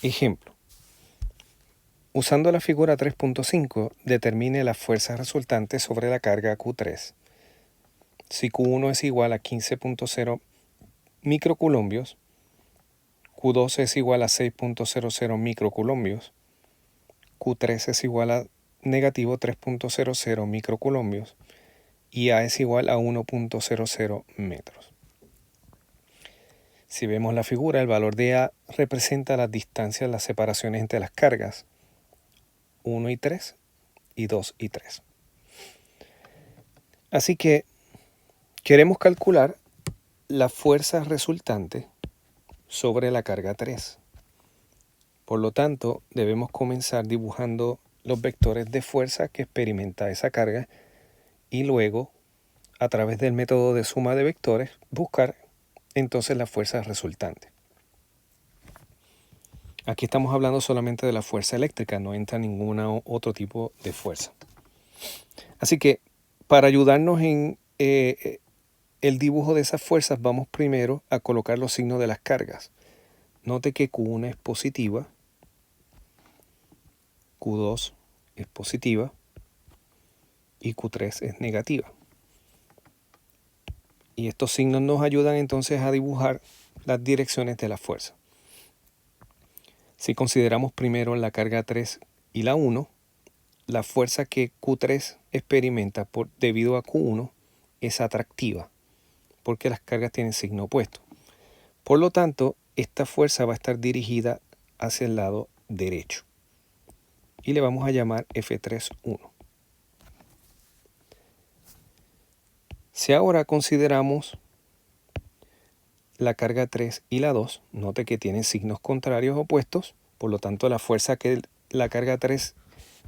Ejemplo. Usando la figura 3.5, determine las fuerzas resultantes sobre la carga Q3. Si Q1 es igual a 15.0 microcoulombios, Q2 es igual a 6.00 microcoulombios, Q3 es igual a negativo 3.00 microcoulombios y A es igual a 1.00 metros. Si vemos la figura, el valor de A representa las distancias, las separaciones entre las cargas 1 y 3 y 2 y 3. Así que queremos calcular la fuerza resultante sobre la carga 3. Por lo tanto, debemos comenzar dibujando los vectores de fuerza que experimenta esa carga y luego, a través del método de suma de vectores, buscar entonces la fuerza resultante. Aquí estamos hablando solamente de la fuerza eléctrica, no entra ningún otro tipo de fuerza. Así que para ayudarnos en el dibujo de esas fuerzas, vamos primero a colocar los signos de las cargas. Note que Q1 es positiva, Q2 es positiva y Q3 es negativa. Y estos signos nos ayudan entonces a dibujar las direcciones de la fuerza. Si consideramos primero la carga 3 y la 1, la fuerza que Q3 experimenta debido a Q1 es atractiva, porque las cargas tienen signo opuesto. Por lo tanto, esta fuerza va a estar dirigida hacia el lado derecho. Y le vamos a llamar F3.1. Si ahora consideramos la carga 3 y la 2, note que tienen signos contrarios opuestos, por lo tanto la fuerza que la carga 3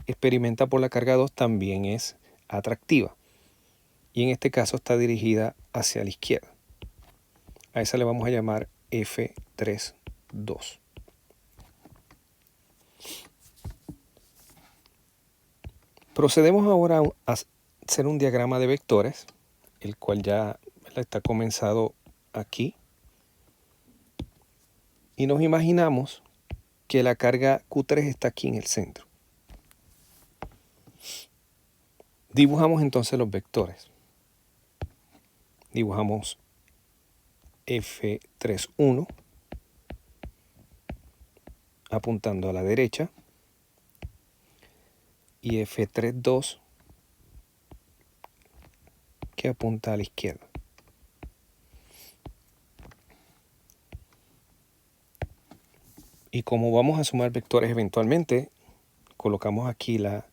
experimenta por la carga 2 también es atractiva. Y en este caso está dirigida hacia la izquierda. A esa le vamos a llamar F3.2. Procedemos ahora a hacer un diagrama de vectores, el cual ya está comenzado aquí. Y nos imaginamos que la carga Q3 está aquí en el centro. Dibujamos entonces los vectores. Dibujamos F3.1 apuntando a la derecha y F3.2 que apunta a la izquierda. Y como vamos a sumar vectores eventualmente, colocamos aquí la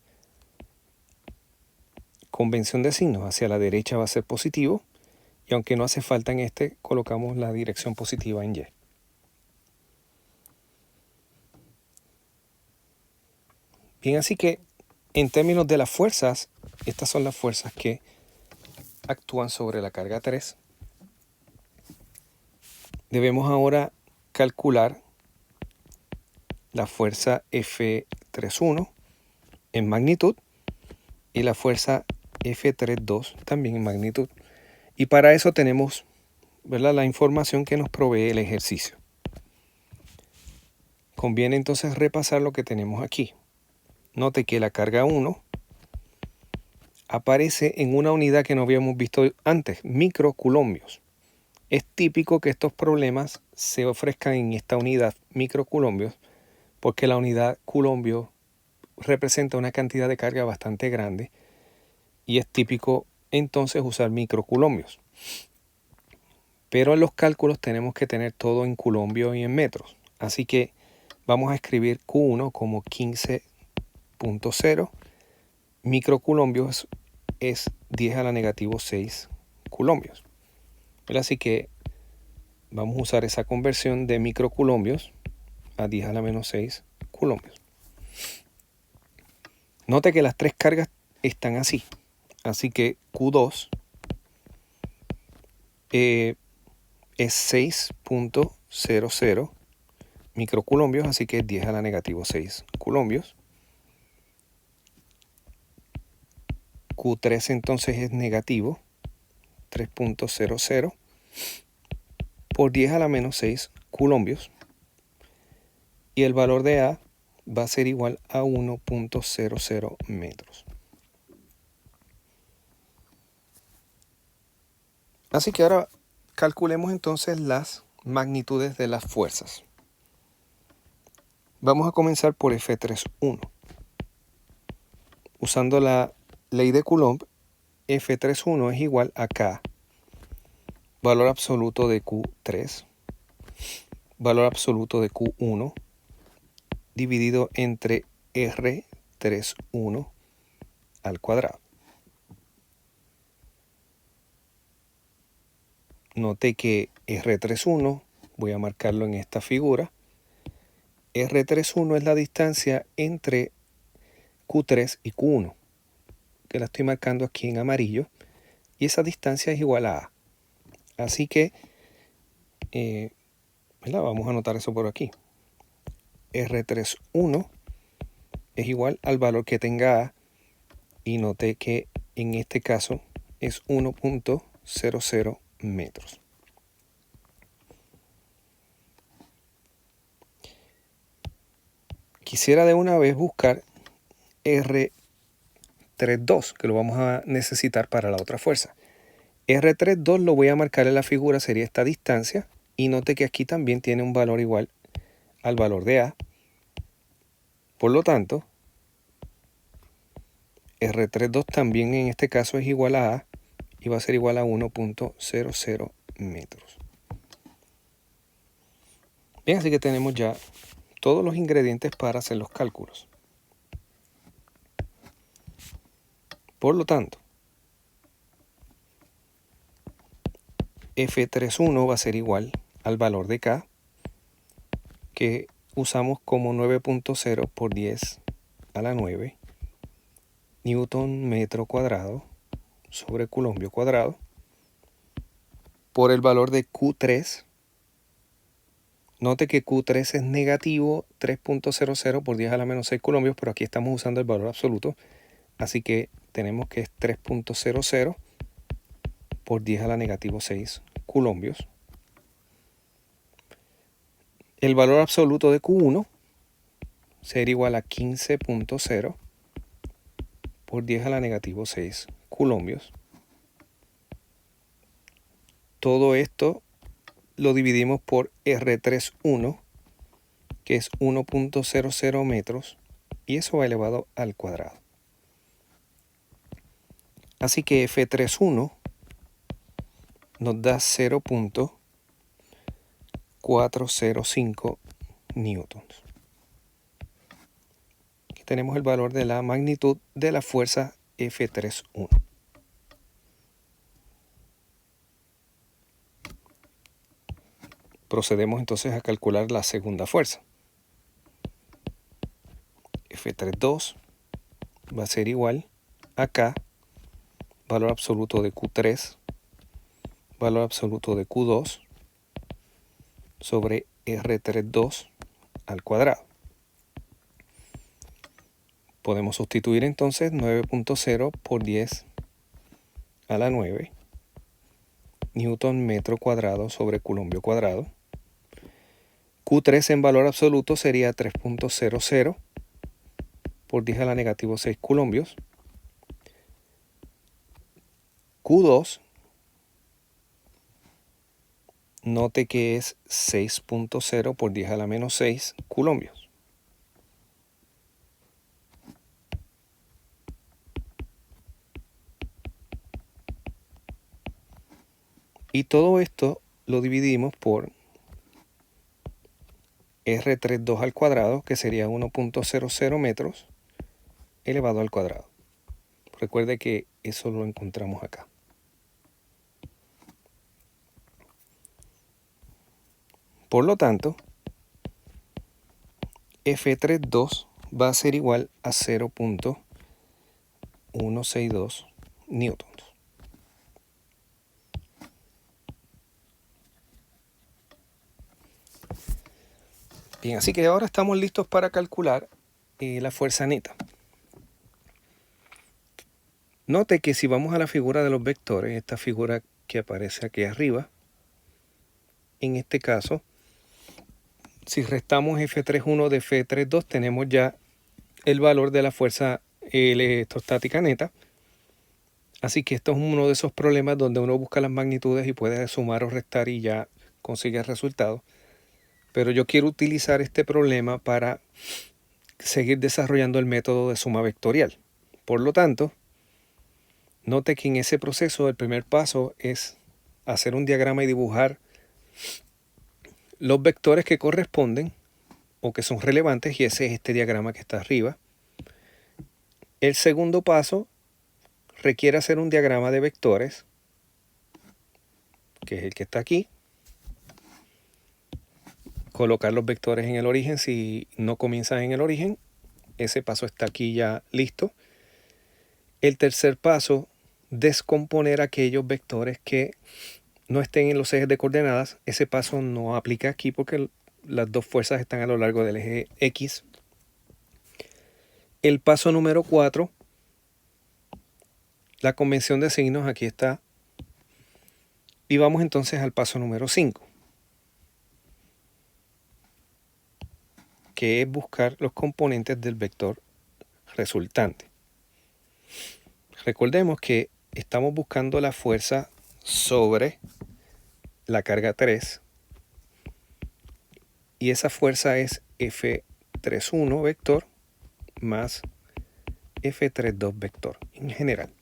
convención de signos. Hacia la derecha va a ser positivo y aunque no hace falta en este, colocamos la dirección positiva en Y. Bien, así que en términos de las fuerzas, estas son las fuerzas que actúan sobre la carga 3. Debemos ahora calcular la fuerza F3.1 en magnitud y la fuerza F3.2 también en magnitud. Y para eso tenemos, ¿verdad?, la información que nos provee el ejercicio. Conviene entonces repasar lo que tenemos aquí. Note que la carga 1 aparece en una unidad que no habíamos visto antes, microcoulombios. Es típico que estos problemas se ofrezcan en esta unidad, microcoulombios, porque la unidad coulombio representa una cantidad de carga bastante grande y es típico entonces usar microcoulombios. Pero en los cálculos tenemos que tener todo en coulombios y en metros. Así que vamos a escribir Q1 como 15.0 microcoulombios es 10 a la negativo 6 coulombios. Así que vamos a usar esa conversión de microcoulombios a 10 a la menos 6 coulombios. Note que las tres cargas están así. Así que Q2 es 6.00 microcoulombios, así que es 10 a la negativo 6 coulombios. Q3 entonces es negativo 3.00 por 10 a la menos 6 coulombios. y el valor de A va a ser igual a 1.00 metros. Así que ahora calculemos entonces las magnitudes de las fuerzas. Vamos a comenzar por F3.1. Usando la ley de Coulomb, F3.1 es igual a K, valor absoluto de Q3, valor absoluto de Q1, dividido entre R31 al cuadrado. Note que R31, voy a marcarlo en esta figura, R31 es la distancia entre Q3 y Q1, que la estoy marcando aquí en amarillo, y esa distancia es igual a A. Así que, vamos a anotar eso por aquí. R31 es igual al valor que tenga A, y noté que en este caso es 1.00 metros. Quisiera de una vez buscar R32, que lo vamos a necesitar para la otra fuerza. R32 lo voy a marcar en la figura, sería esta distancia, y note que aquí también tiene un valor igual al valor de A. Por lo tanto, R32 también en este caso es igual a A y va a ser igual a 1.00 metros. Bien, así que tenemos ya todos los ingredientes para hacer los cálculos. Por lo tanto, F31 va a ser igual al valor de K, que usamos como 9.0 por 10 a la 9 newton metro cuadrado sobre coulombio cuadrado, por el valor de Q3. Note que Q3 es negativo 3.00 por 10 a la menos 6 coulombios, pero aquí estamos usando el valor absoluto, así que tenemos que es 3.00 por 10 a la negativo 6 coulombios. El valor absoluto de Q1 sería igual a 15.0 por 10 a la negativo 6 coulombios. Todo esto lo dividimos por R31, que es 1.00 metros, y eso va elevado al cuadrado. Así que F31 nos da 0.405 newtons. Aquí tenemos el valor de la magnitud de la fuerza F31. Procedemos entonces a calcular la segunda fuerza. F32 va a ser igual a K, valor absoluto de Q3, valor absoluto de Q2, sobre R32 al cuadrado. Podemos sustituir entonces 9.0 por 10 a la 9 newton metro cuadrado sobre coulombio cuadrado. Q3 en valor absoluto sería 3.00 por 10 a la negativo 6 coulombios. Q2, note que es 6.0 por 10 a la menos 6 coulombios. Y todo esto lo dividimos por R32 al cuadrado, que sería 1.00 metros elevado al cuadrado. Recuerde que eso lo encontramos acá. Por lo tanto, F32 va a ser igual a 0.162 newtons. Bien, así que ahora estamos listos para calcular la fuerza neta. Note que si vamos a la figura de los vectores, esta figura que aparece aquí arriba, en este caso, si restamos F3.1 de F3.2, tenemos ya el valor de la fuerza electrostática neta. Así que esto es uno de esos problemas donde uno busca las magnitudes y puede sumar o restar y ya consigue el resultado. Pero yo quiero utilizar este problema para seguir desarrollando el método de suma vectorial. Por lo tanto, note que en ese proceso el primer paso es hacer un diagrama y dibujar los vectores que corresponden o que son relevantes, y ese es este diagrama que está arriba. El segundo paso requiere hacer un diagrama de vectores, que es el que está aquí. Colocar los vectores en el origen si no comienzan en el origen. Ese paso está aquí ya listo. El tercer paso, descomponer aquellos vectores que no estén en los ejes de coordenadas. Ese paso no aplica aquí porque las dos fuerzas están a lo largo del eje X. El paso número 4, la convención de signos, aquí está. Y vamos entonces al paso número 5, que es buscar los componentes del vector resultante. Recordemos que estamos buscando la fuerza sobre la carga 3, y esa fuerza es F3.1 vector más F3.2 vector en general.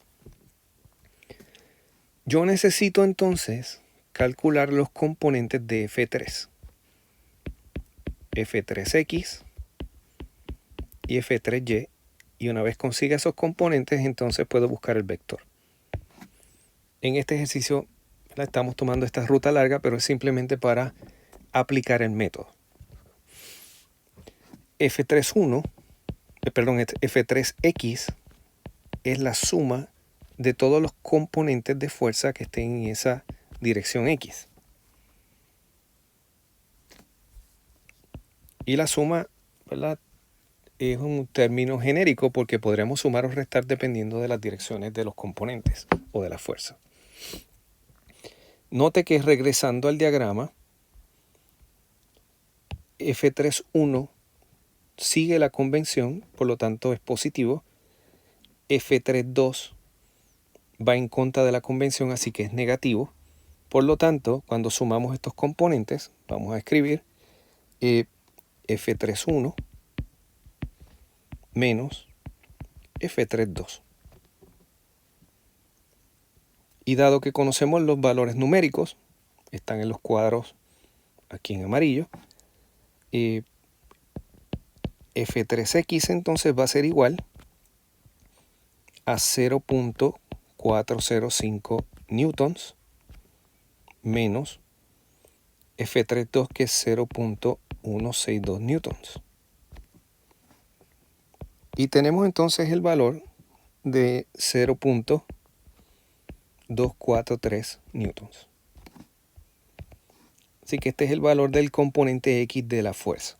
Yo necesito entonces calcular los componentes de F3, F3X y F3Y, y una vez consiga esos componentes, entonces puedo buscar el vector. En este ejercicio estamos tomando esta ruta larga, pero es simplemente para aplicar el método. F3X es la suma de todos los componentes de fuerza que estén en esa dirección X. Y la suma, ¿verdad?, es un término genérico porque podremos sumar o restar dependiendo de las direcciones de los componentes o de la fuerza. Note que regresando al diagrama, F3.1 sigue la convención, por lo tanto es positivo. F3.2 va en contra de la convención, así que es negativo. Por lo tanto, cuando sumamos estos componentes, vamos a escribir F3.1 menos F3.2. Y dado que conocemos los valores numéricos, están en los cuadros aquí en amarillo, F3X entonces va a ser igual a 0.405 newtons menos F3.2, que es 0.162 newtons. Y tenemos entonces el valor de 0.243 newtons. Así que este es el valor del componente X de la fuerza.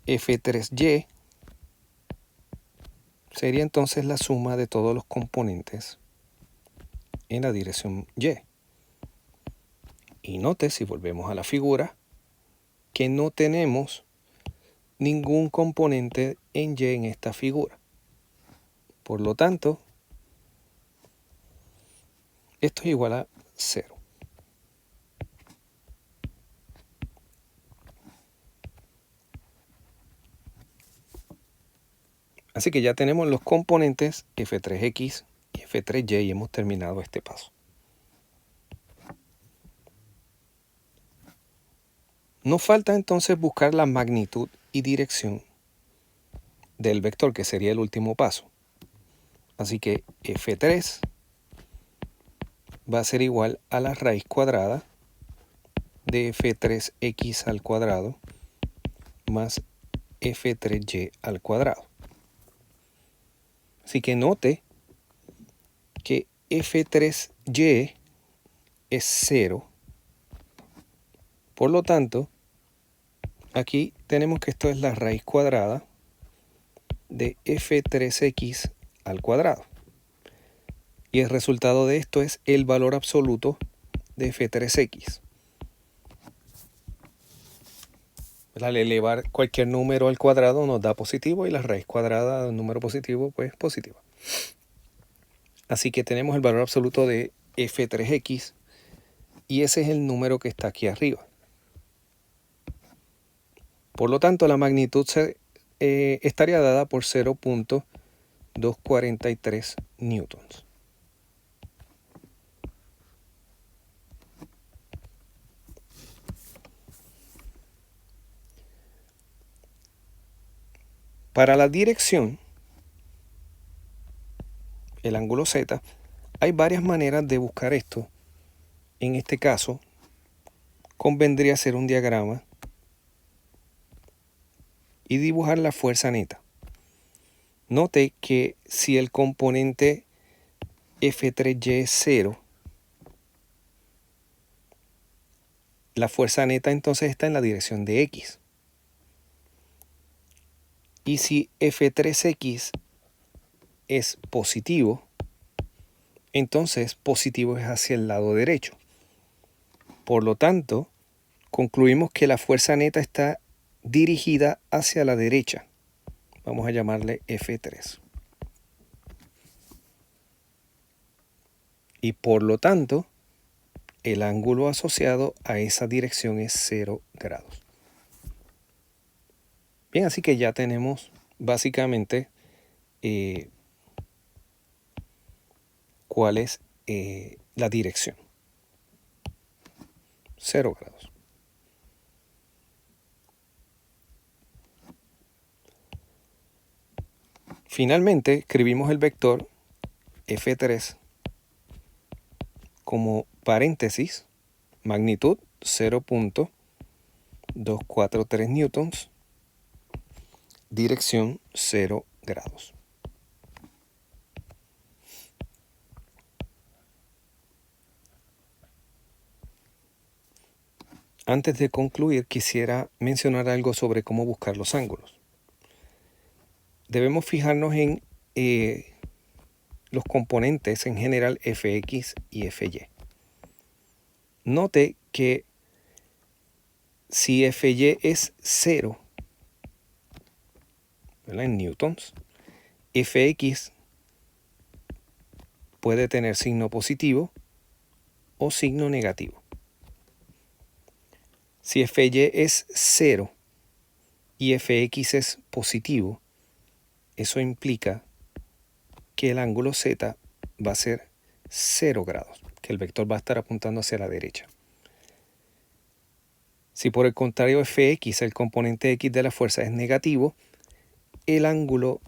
F3Y sería entonces la suma de todos los componentes en la dirección Y. Y note, si volvemos a la figura, que no tenemos ningún componente en Y en esta figura. Por lo tanto, esto es igual a 0. Así que ya tenemos los componentes F3X y F3Y y hemos terminado este paso. Nos falta entonces buscar la magnitud y dirección del vector, que sería el último paso. Así que F3 va a ser igual a la raíz cuadrada de F3X al cuadrado más F3Y al cuadrado. Así que note que F3Y es 0. Por lo tanto, aquí tenemos que esto es la raíz cuadrada de F3X al cuadrado. Y el resultado de esto es el valor absoluto de f3x. Al elevar cualquier número al cuadrado nos da positivo y la raíz cuadrada de un número positivo pues positiva. Así que tenemos el valor absoluto de f3x y ese es el número que está aquí arriba. Por lo tanto, la magnitud estaría dada por 0.243 newtons. Para la dirección, el ángulo Z, hay varias maneras de buscar esto. En este caso, convendría hacer un diagrama y dibujar la fuerza neta. Note que si el componente F3y es 0, la fuerza neta entonces está en la dirección de X. Y si F3X es positivo, entonces positivo es hacia el lado derecho. Por lo tanto, concluimos que la fuerza neta está dirigida hacia la derecha. Vamos a llamarle F3. Y por lo tanto, el ángulo asociado a esa dirección es 0 grados. Bien, así que ya tenemos básicamente cuál es la dirección. 0 grados. Finalmente, escribimos el vector F3 como paréntesis, magnitud 0.243 newtons, dirección 0 grados. Antes de concluir, quisiera mencionar algo sobre cómo buscar los ángulos. Debemos fijarnos en los componentes en general fx y fy. Note que si fy es 0, ¿verdad?, en newtons, fx puede tener signo positivo o signo negativo. Si fy es 0 y fx es positivo, eso implica que el ángulo Z va a ser 0 grados, que el vector va a estar apuntando hacia la derecha. Si por el contrario fx, el componente x de la fuerza, es negativo, el ángulo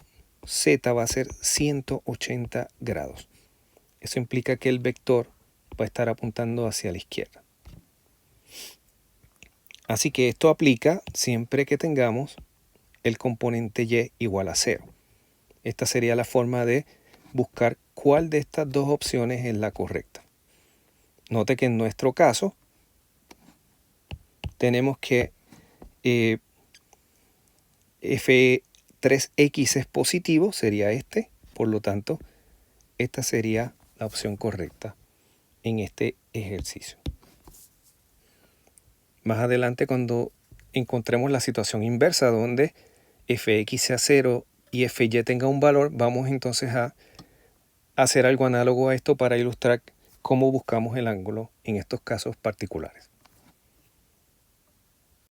Z va a ser 180 grados. Eso implica que el vector va a estar apuntando hacia la izquierda. Así que esto aplica siempre que tengamos el componente y igual a 0. Esta sería la forma de buscar cuál de estas dos opciones es la correcta. Note que en nuestro caso tenemos que F3X es positivo, sería este. Por lo tanto, esta sería la opción correcta en este ejercicio. Más adelante, cuando encontremos la situación inversa, donde Fx sea 0 y Fy tenga un valor, vamos entonces a hacer algo análogo a esto para ilustrar cómo buscamos el ángulo en estos casos particulares.